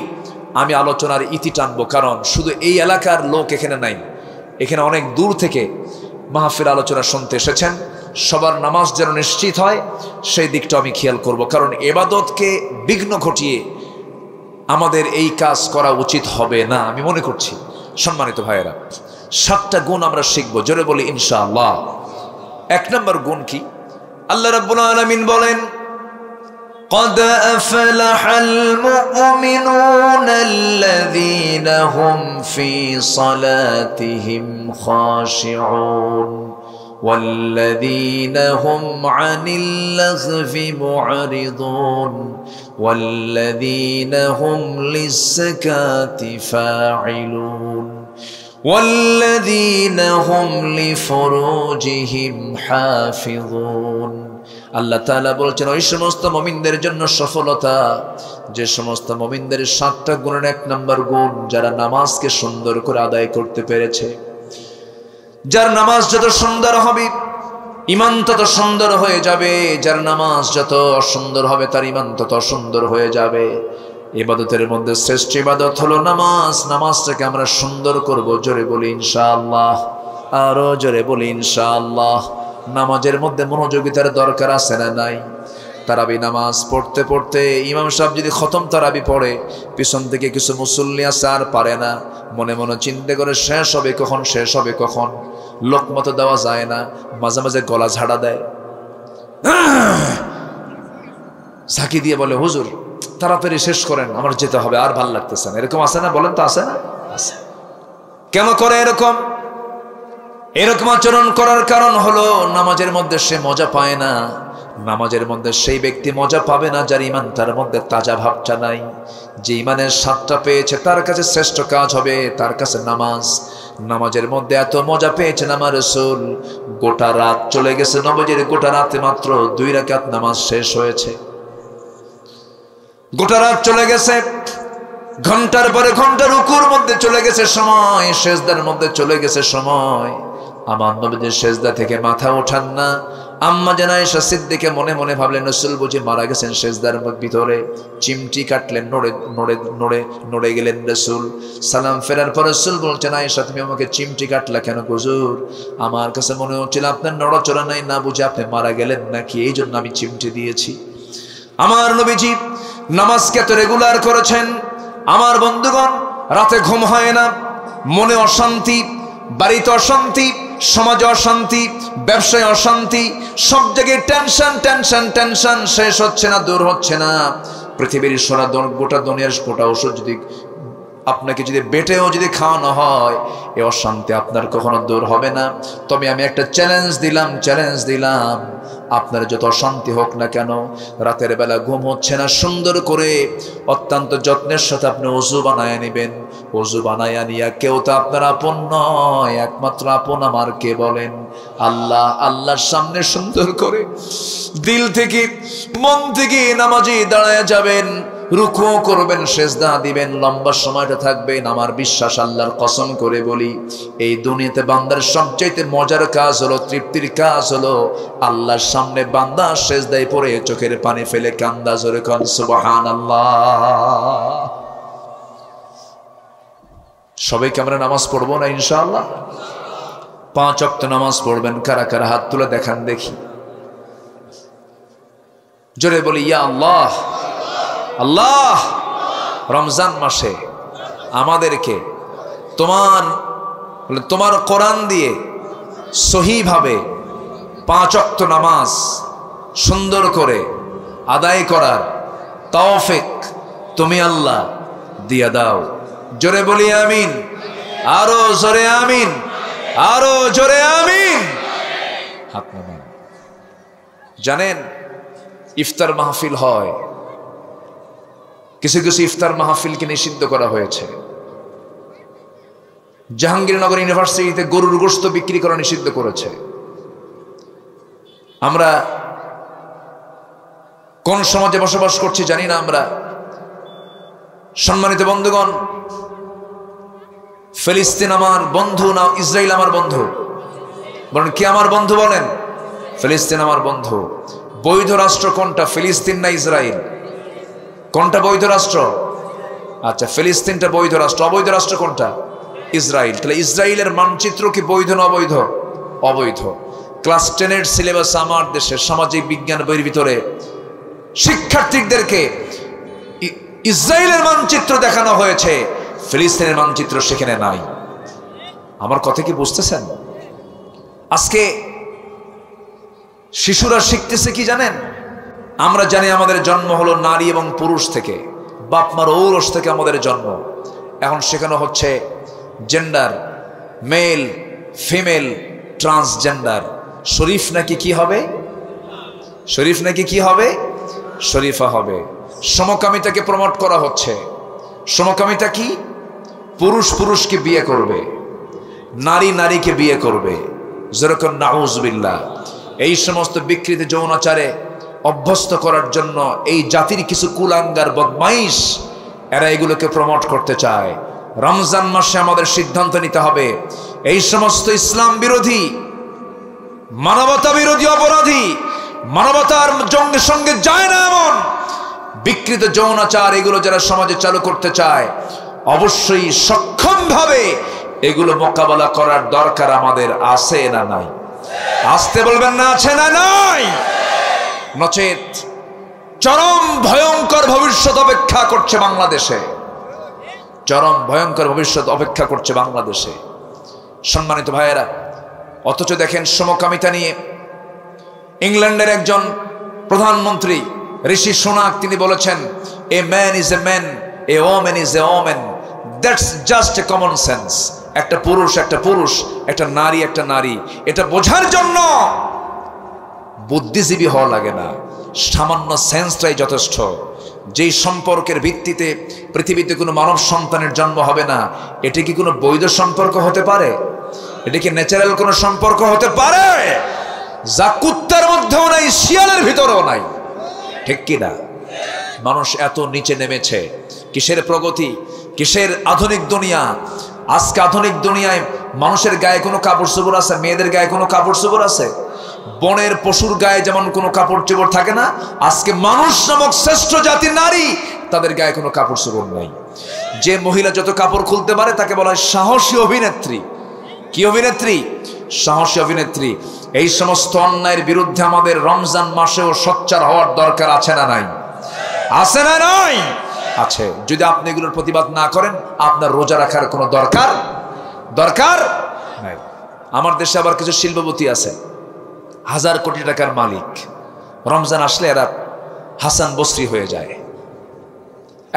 আমি আলোচনার ইতি টানবো, কারণ শুধু এই এলাকার লোক এখানে নাই, এখানে অনেক দূর থেকে মাহফিল আলোচনা শুনতে এসেছেন। সবার নামাজ যেন নিশ্চিত হয় সেই দিকটা আমি খেয়াল করব, কারণ ইবাদতকে বিঘ্ন ঘটিয়ে আমাদের এই কাজ করা উচিত হবে না আমি মনে করছি। সম্মানিত ভাইয়েরা, 7টা গুণ আমরা শিখবো, জোরে বলি ইনশাআল্লাহ। 1 নম্বর গুণ কি? আল্লাহ রাব্বুল আলামিন বলেন, قد أفلح المؤمنون الذين هم في صلاتهم خاشعون والذين هم عن اللغو معرضون والذين هم للزكاة فاعلون والذين هم لفروجهم حافظون। আল্লাহ তাআলা বলছেন ওই সমস্ত মুমিনদের জন্য সফলতা যে সমস্ত মুমিনদের 7টা গুণের 1 নম্বর গুণ, যারা নামাজকে সুন্দর করে আদায় করতে পেরেছে। যার নামাজ যত সুন্দর হবে ঈমান তত সুন্দর হয়ে যাবে, যার নামাজ যত অসুন্দর হবে তার ঈমান তত সুন্দর হয়ে যাবে। ইবাদতের মধ্যে শ্রেষ্ঠ ইবাদত হলো নামাজ। নামাজটাকে আমরা সুন্দর করব, জোরে বলি ইনশাআল্লাহ, আরো জোরে বলি ইনশাআল্লাহ। নামাজের মধ্যে মনোযোগিতার দরকার আছে না নাই? তারাবি নামাজ পড়তে পড়তে ইমাম সাহেব যদি খতম তারাবি পড়ে, পিছন থেকে কিছু মুসল্লি আছে আর পারে না, মনে মনে চিন্তা করে শেষ হবে কখন, শেষ হবে কখন, লোকমত দেওয়া যায় না, মাঝে মাঝে গলা ঝাড়া দেয়, ঝাঁকি দিয়ে বলে হুজুর তাড়াতাড়ি শেষ করেন, আমার যেতে হবে, আর ভাল লাগতেছে না। এরকম আছে না? বলেন তো আছে না? আছে। কেন করে এরকম? এরকম আচরণ করার কারণ হলো নামাজের মধ্যে সে মজা পায় না। নামাজের মধ্যে সেই ব্যক্তি মজা পাবে না যার ঈমান তার মধ্যে তাজা ভাবটা নাই। যে ঈমানের স্বাদটা পেয়েছে তার কাছে শ্রেষ্ঠ কাজ হবে তার কাছে নামাজ। নামাজের মধ্যে এত মজা পেয়েছেন আমার রাসূল, গোটা রাত চলে গেছে, নবীজির গোটা রাতে মাত্র 2 রাকাত নামাজ শেষ হয়েছে। গোটা রাত চলে গেছে, ঘন্টার পরে ঘন্টা রুকুর মধ্যে চলে গেছে সময়, সেজদার মধ্যে চলে গেছে সময়। আমার নবীজি সেজদা থেকে মাথা ওঠান না। আম্মা জান আয়েশা সিদ্দিকা মনে মনে ভাবলেন রাসূল বুঝি মারা গেছেন সেজদার ভিতরে। চিমটি কাটলেন, নড়ে গেলেন রাসূল। সালাম ফেরার পর রাসূল বলছেন আয়েশা তুমি আমাকে চিমটি কাটলা কেন হুজুর? আমার কাছে মনে হচ্ছিল আপনার নড়াচড়া নাই, না বুঝে আপনি মারা গেলেন নাকি, এই জন্য আমি চিমটি দিয়েছি। আমার নবীজি নামাজকে এত রেগুলার করেছেন। আমার বন্ধুগণ, রাতে ঘুম হয় না, মনে অশান্তি, বাড়িতে অশান্তি, সমাজে অশান্তি, ব্যবসায় অশান্তি, সব জায়গায় টেনশন টেনশন টেনশন, শেষ হচ্ছে না, দূর হচ্ছে না। পৃথিবীর গোটা দুনিয়ার গোটা ওষুধ যদি আপনাকে যদি বেটেও যদি খাওয়ানো হয়, এ অশান্তি আপনার কখনো দূর হবে না। তবে আমি একটা চ্যালেঞ্জ দিলাম, আপনার যত অশান্তি হোক না কেন, রাতের বেলা ঘুম হচ্ছে না, সুন্দর করে অত্যন্ত যত্নের সাথে আপনি ওযু বানায় নেবেন। ওযু বানায় নিয়া, কেউ তো আপনার আপন নয়, একমাত্র আপন আমার কে বলেন? আল্লাহ। আল্লাহর সামনে সুন্দর করে দিল থেকে মন থেকে নামাজে দাঁড়ায় যাবেন। রুকুও করবেন, সেজদা দিবেন, লম্বা সময়টা থাকবেন। আমার বিশ্বাস, আল্লাহর কসম করে বলি, এই দুনিয়াতে বান্দার সবচাইতে মজার কাজ হলো, তৃপ্তির কাজ হলো আল্লাহর সামনে বান্দা সেজদায় পড়ে চোখের পানি ফেলে কান্দা, জোরে কান সুবহানাল্লাহ। সবাইকে আমরা নামাজ পড়বো না ইনশাআল্লাহ? 5 ওয়াক্ত নামাজ পড়বেন। কারা কারা হাত তুলে দেখান দেখি, জোরে বলি ইয়া আল্লাহ। আল্লাহ, রমজান মাসে আমাদেরকে তোমার কোরআন দিয়ে সহিভাবে 5 ওয়াক্ত নামাজ সুন্দর করে আদায় করার তৌফিক তুমি আল্লাহ দিয়া দাও। জোরে বলি আমিন, আরো জোরে আমিন, আরো জোরে আমিন। হাত নামান। জানেন ইফতার মাহফিল হয়, কিছু কিছু ইফতার মাহফিলকে নিষিদ্ধ করা হয়েছে। জাহাঙ্গীরনগর ইউনিভার্সিটিতে গরুর গোশত বিক্রি করা নিষিদ্ধ করেছে। আমরা কোন সমাজে বসবাস করছি জানি না আমরা। সম্মানিত বন্ধুগণ, ফিলিস্তিন আমার বন্ধু না ইসরায়েল আমার বন্ধু? বলেন কি আমার বন্ধু? বলেন ফিলিস্তিন আমার বন্ধু। বৈধ রাষ্ট্র কোনটা, ফিলিস্তিন না ইসরায়েল? কোনটা বৈধ রাষ্ট্র? আচ্ছা, ফিলিস্তিনটা বৈধ রাষ্ট্র। অবৈধ রাষ্ট্র কোনটা? ইসরায়েল। তাহলে ইসরায়েলের মানচিত্র কি বৈধ না অবৈধ? অবৈধ। ক্লাস 10-এর সিলেবাস আমার দেশে সামাজিক বিজ্ঞান বইয়ের ভিতরে শিক্ষার্থীদেরকে ইসরায়েলের মানচিত্র দেখানো হয়েছে, ফিলিস্তিনের মানচিত্র সেখানে নাই। আমার কথা কি বুঝতেছেন? আজকে শিশুরা শিখতেছে কি জানেন? আমরা জানি আমাদের জন্ম হলো নারী এবং পুরুষ থেকে, বাপ মার ঔরস থেকে আমাদের জন্ম। এখন শেখানো হচ্ছে জেন্ডার, মেল, ফিমেল, ট্রান্সজেন্ডার। শরীফ নাকি কি হবে? শরীফ নাকি কি হবে? শরীফা হবে। সমকামিতাকে প্রমোট করা হচ্ছে। সমকামিতা কি? পুরুষ পুরুষকে বিয়ে করবে, নারী নারীকে বিয়ে করবে। যেরকম নাউজুবিল্লাহ। এই সমস্ত বিকৃত যৌনাচারে অভ্যস্ত করার জন্য এই জাতির কিছু কুলাঙ্গার বদমাইশ এরা এগুলোকে প্রমোট করতে চায়। রমজান মাসে আমাদের সিদ্ধান্ত নিতে হবে, এই সমস্ত ইসলাম বিরোধী, মানবতা বিরোধী অপরাধী, মানবতার সঙ্গে যায় না এমন বিকৃত যৌনাচার এগুলো যারা সমাজে চালু করতে চায়, অবশ্যই সক্ষমভাবে এগুলো মোকাবেলা করার দরকার আমাদের আছে না নাই? আসতে বলবেন না, আছে না নাই? নচেত চরম ভয়ঙ্কর ভবিষ্যৎ অপেক্ষা করছে বাংলাদেশে। চরম ভয়ঙ্কর ভবিষ্যৎ অপেক্ষা করছে বাংলাদেশে। সম্মানিত ভাইয়েরা, অথচ দেখেন সমকামিতা নিয়ে ইংল্যান্ডের একজন প্রধানমন্ত্রী ঋষি সুনাক তিনি বলেছেন, a man is a man, a woman is a woman, that's just a common sense. একটা পুরুষ একটা পুরুষ, একটা নারী একটা নারী, এটা বোঝার জন্য বুদ্ধিজীবী হওয়া লাগে না, সামান্য সেন্সটাই যথেষ্ট। যেই সম্পর্কের ভিত্তিতে পৃথিবীতে কোনো মানব সন্তানের জন্ম হবে না, এটা কি কোনো বৈধ সম্পর্ক হতে পারে? এটা কি ন্যাচারাল কোনো সম্পর্ক হতে পারে? যা কুত্তার মধ্যেও নাই, শিয়ালের ভিতরেও নাই। ঠিক কি না? মানুষ এত নিচে নেমেছে। কিসের প্রগতি, কিসের আধুনিক দুনিয়া? আজকে আধুনিক দুনিয়ায় মানুষের গায়ে কোনো কাপড় চোপড় আছে? মেয়েদের গায়ে কোনো কাপড় চোপড় আছে? বনের পশুর গায়ে যেমন কোনো কাপড় চোপড় থাকে না, আজকে মানুষ নামক শ্রেষ্ঠ জাতি নারী, তাদের গায়ে কোনো কাপড় চোপড় নাই। যে মহিলা যত কাপড় খুলতে পারে তাকে বলা হয় সাহসী অভিনেত্রী। কি অভিনেত্রী? সাহসী অভিনেত্রী। এই সমস্ত অন্যায়ের বিরুদ্ধে আমাদের রমজান মাসেও সোচ্চার হওয়ার দরকার আছে না নাই? আছে না নাই? আছে। যদি আপনি এগুলোর প্রতিবাদ না করেন, আপনার রোজা রাখার কোনো দরকার নাই। আমার দেশে আবার কিছু শিল্পপতি আছে, 1000 কোটি টাকার মালিক। রমজান আসলে এরা হাসান বসরি হয়ে যায়,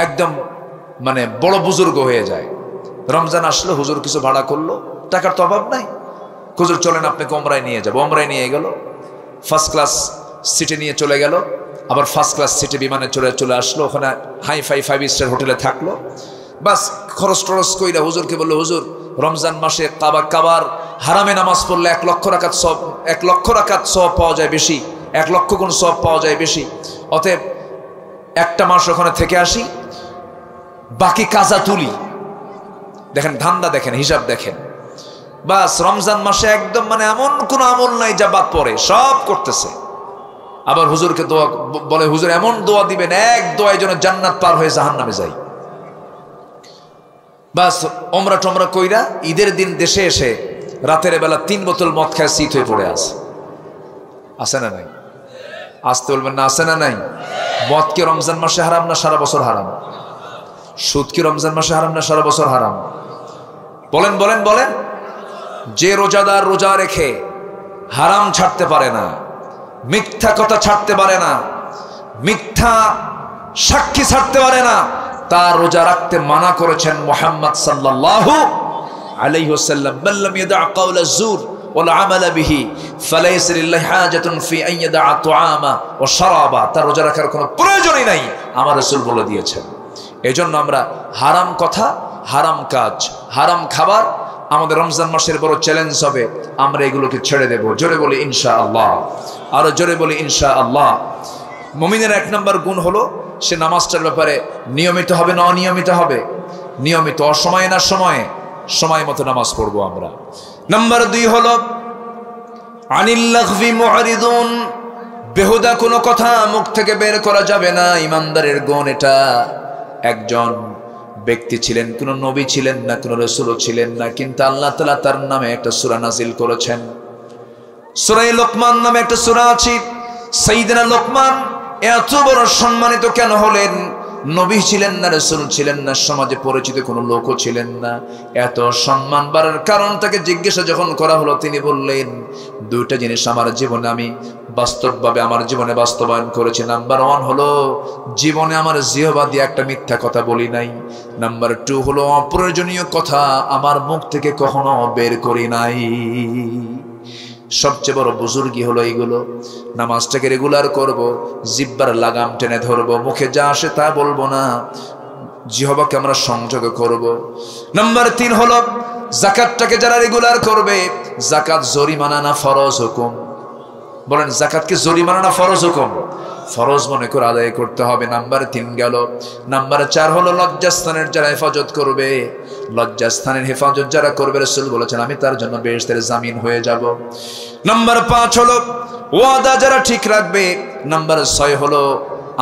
একদম মানে বড় বুজুর্গ হয়ে যায়। রমজান আসলে হুজুর কিছু ভাড়া করলো, টাকার তো অভাব নাই, হুজুর চলেন আপনাকে ওমরায় নিয়ে যাবো। ওমরায় নিয়ে গেল, ফার্স্ট ক্লাস সিটে নিয়ে চলে গেল, আবার ফার্স্ট ক্লাস সিটে বিমানে চলে আসলো। ওখানে হাই ফাই 5 স্টার হোটেলে থাকলো। বাস খরচ টরচ কইরা হুজুরকে বললো, হুজুর রমজান মাসে কাবার হারামে নামাজ পড়লে 1 লক্ষ রাকাত সওয়াব পাওয়া যায় বেশি, 1 লক্ষ গুণ সওয়াব পাওয়া যায় বেশি। অতএব একটা মাস ওখানে থেকে আসি, বাকি কাজা তুলি। দেখেন ধান্দা, দেখেন হিসাব, দেখেন। বাস রমজান মাসে একদম মানে এমন কোনো আমল নাই যা বাদ পড়ে, সব করতেছে। আবার হুজুরকে দোয়া বলে, হুজুর এমন দোয়া দিবেন এক দোয়ায় যেন জান্নাত পার হয়ে জাহান্নামে যাই। বাস ওমরা টমরা কইরা ঈদের দিন দেশে এসে রাতের বেলা 3 বোতল মদ খায় শীত হয়ে পড়ে আছে না নাই? আসতে বলবেন না, আছে না নাই? মদ কি রমজান মাসে হারাম না সারা বছর হারাম? সুদ কি রমজান মাসে হারাম না সারা বছর হারাম? বলেন বলেন বলেন। যে রোজাদার রোজা রেখে হারাম ছাড়তে পারে না, মিথ্যা কথা ছাড়তে পারে না, মিথ্যা সাক্ষী ছাড়তে পারে না, তার রোজা রাখতে মানা করেছেন মুহাম্মদ সাল্লাল্লাহু আলাইহি ওয়াসাল্লাম। মান লাম ইয়াদা কাওলা যুর ওয়াল আমালা বিহি ফালাইসা লিল্লাহি হাজাতুন ফি আন ইয়াদা তুআমা ওয়া শারাবা। তার রোজা রাখার কোনো প্রয়োজনই নাই, আমার রাসূল বলে দিয়েছেন। এজন্য আমরা হারাম কথা, হারাম কাজ, হারাম খাবার আমাদের রমজান মাসের বড় চ্যালেঞ্জ হবে। আমরা এগুলোকে ছেড়ে দেব। জোরে বলি ইনশাআল্লাহ, আরো জোরে বলি ইনশাআল্লাহ। মুমিনের 1 নম্বর গুণ হলো সে নামাজটার ব্যাপারে নিয়মিত হবে না অনিয়মিত হবে? নিয়মিত। অসময়ে না সময়ে? সময় মতো নামাজ পড়বো আমরা। নাম্বার 2 হলো আনিল লাগভি মুআরিদুন, বেহুদা কোনো কথা মুখ থেকে বের করা যাবে না। ইমানদারের গুণ এটা। একজন ব্যক্তি ছিলেন, কোন নবী ছিলেন না, কোন রাসূলও ছিলেন না, কিন্তু আল্লাহ তাআলা তার নামে একটা সূরা নাজিল করেছেন। সূরা লোকমান নামে একটা সূরা আছে। সাইয়েদনা লোকমান এত বড় সম্মানিত কেন হলেন? নবী ছিলেন না, রাসূল ছিলেন না, সমাজে পরিচিত কোনো লোকও ছিলেন না। এত সম্মান বাড়ার কারণ তাকে জিজ্ঞাসা যখন করা হলো, তিনি বললেন 2টা জিনিস আমার জীবনে আমি বাস্তবভাবে আমার জীবনে বাস্তবায়ন করেছি। নাম্বার 1 হলো জীবনে আমার জিহ্বা দিয়ে একটা মিথ্যা কথা বলি নাই। নাম্বার 2 হলো অপ্রয়োজনীয় কথা আমার মুখ থেকে কখনো বের করি নাই। সবচেয়ে বড় বুজুর্গি হলো এইগুলো। নামাজটাকে রেগুলার করব, জিহ্বার লাগাম টেনে ধরবো, মুখে যা আসে তা বলবো না, জিহ্বাকে আমরা সংযোগ করব। নাম্বার 3 হলো যাকাতটাকে যারা রেগুলার করবে, যাকাত জরিমানা না ফরজ হুকুম? বলেন যাকাত কি জরিমানা না ফরজ হুকুম? ফরজ মনে করে আদায় করতে হবে। নাম্বার 3 গেল। নাম্বার 4 হলো লজ্জাস্থানের যারা হেফাজত করবে, লজ্জাস্থানের হেফাজত যারা করবে রাসূল বলেছেন আমি তার জন্য বেহেশতের জামিন হয়ে যাব। নাম্বার 5 হলো ওয়াদা যারা ঠিক রাখবে। নাম্বার 6 হলো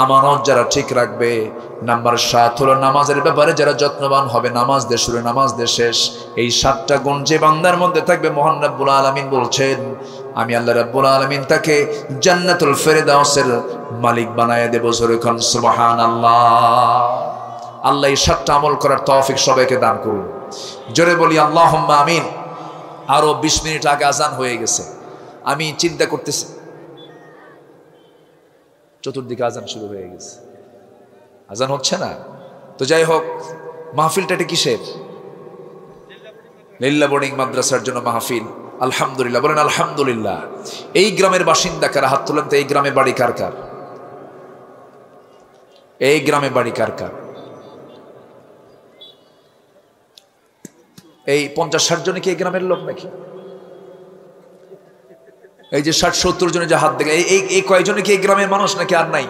আমানত যারা ঠিক রাখবে। নাম্বার 7 হলো নামাজের ব্যাপারে যারা যত্নবান হবে। নামাজ দিয়ে শুরু, নামাজ দিয়ে শেষ। এই 7টা গুণ যে বান্দার মধ্যে থাকবে, মহান রব্বুল আলামিন বলছেন আমি আল্লাহ রাব্বুল আলামিন তাকে জান্নাতুল ফেরদাউসের মালিক বানায় দেব। জোরে কোন সুবহানাল্লাহ। আল্লাহ এই 7টা আমল করার তৌফিক সবাইকে দান করুন। জোরে বলি আল্লাহুম্মা আমিন। আরো 20 মিনিট আগে আজান হয়ে গেছে। আমি চিন্তা করতেছি, চতুর্দিকে আজান শুরু হয়ে গেছে, আজান হচ্ছে না। তো যাই হোক, মাহফিলটা এটা কিসের? লিল্লা বোর্ডিং মাদ্রাসার জন্য মাহফিল। আলহামদুলিল্লাহ, বলেন আলহামদুলিল্লাহ। এই গ্রামের বাসিন্দা কারা? হাত তোলেন তো। এই গ্রামে বাড়ি কার কার? এই গ্রামে বাড়ি কার কার? এই 50-60 জন কি এই গ্রামের লোক নাকি? এই যে 60-70 জনের যে হাত দেখে, এই কয়েকজনে কি এই গ্রামের মানুষ নাকি আর নাই?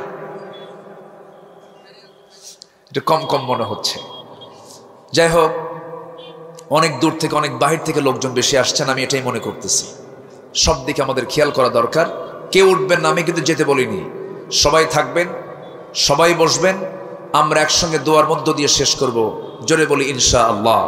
এটা কম কম মনে হচ্ছে। যাই হোক, অনেক দূর থেকে, অনেক বাহির থেকে লোকজন বেশি আসছেন, আমি এটাই মনে করতেছি। সব দিকে আমাদের খেয়াল করা দরকার। কেউ উঠবেন না, আমি কিন্তু যেতে বলিনি। সবাই থাকবেন, সবাই বসবেন, আমরা একসঙ্গে দোয়ার মধ্য দিয়ে শেষ করব। জোরে বলি ইনশাআল্লাহ।